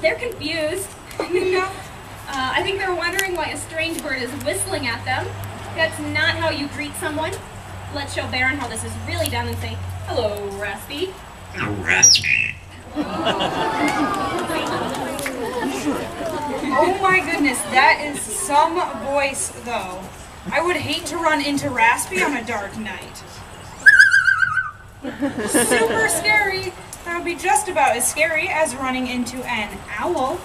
they're confused. I think they're wondering why a strange bird is whistling at them. That's not how you greet someone. Let's show Baron how this is really done and say, "Hello, Raspy." Hello, Raspy. Oh my goodness, that is some voice, though. I would hate to run into Raspy on a dark night. Super scary. That would be just about as scary as running into an owl.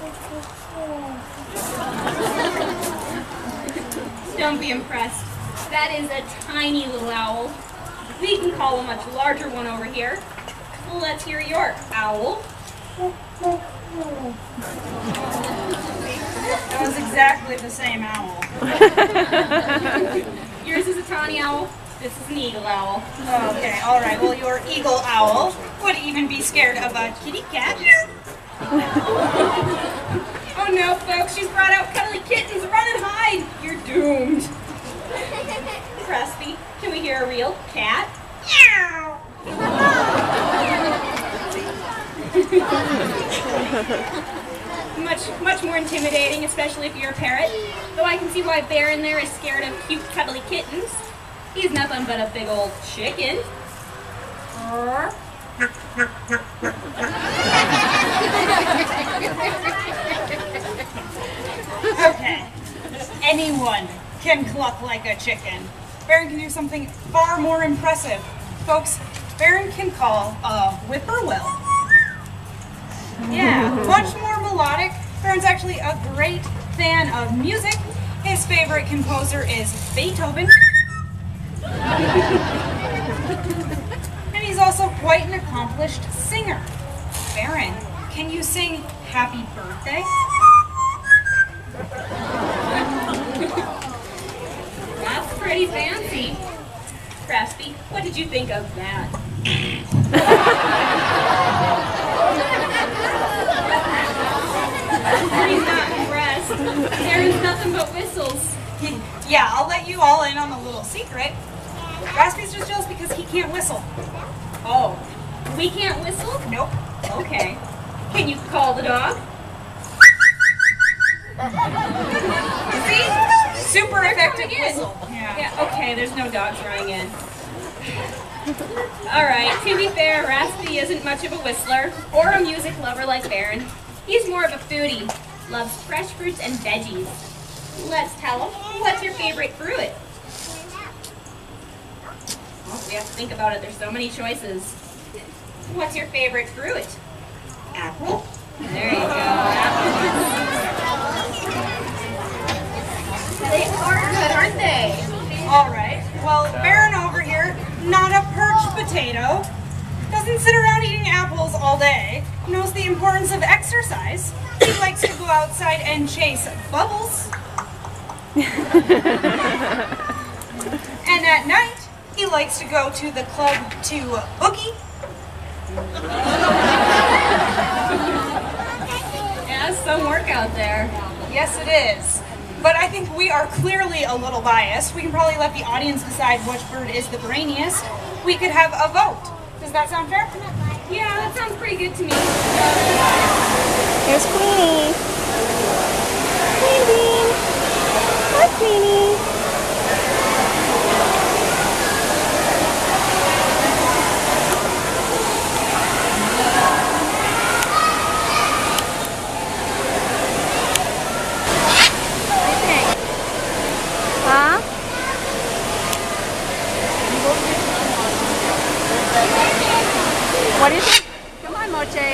Don't be impressed. That is a tiny little owl. We can call a much larger one over here. Let's hear your owl. That was exactly the same owl. Yours is a tawny owl. This is an eagle owl. Okay, all right. Well, your eagle owl would even be scared of a kitty cat. Oh no, folks, she's brought out cuddly kittens. Run and hide. You're doomed. Raspy, can we hear a real cat? Meow. Much more intimidating, especially if you're a parrot. Though I can see why Baron there is scared of cute, cuddly kittens. He's nothing but a big old chicken. Okay. Anyone can cluck like a chicken. Baron can do something far more impressive. Folks, Baron can call a whippoorwill. Yeah, much more melodic. Baron's actually a great fan of music. His favorite composer is Beethoven. And he's also quite an accomplished singer. Baron, can you sing Happy Birthday? That's pretty fancy. Raspy, what did you think of that? He's not impressed. Baron's nothing but whistles. Yeah, I'll let you all in on a little secret. Raspy's just jealous because he can't whistle. Oh, we can't whistle? Nope. Okay. Can you call the dog? See? Super effective whistle. Yeah, okay, there's no dogs running in. Alright, to be fair, Raspy isn't much of a whistler or a music lover like Baron. He's more of a foodie, loves fresh fruits and veggies. Let's tell him, what's your favorite fruit? Oh, we have to think about it, there's so many choices. What's your favorite fruit? Apple. There you go, apples. They are good, aren't they? All right. Well, Baron over here, not a perch potato, doesn't sit around eating apples all day, knows the importance of exercise. He likes to go outside and chase bubbles. And at night, he likes to go to the club to boogie. Yeah, some work out there. Yes, it is. But I think we are clearly a little biased. We can probably let the audience decide which bird is the brainiest. We could have a vote. Does that sound fair? Yeah, that sounds pretty good to me. Here's Queenie. Queenie. Hi, Queenie. Huh? What do you think? Come on, Moche.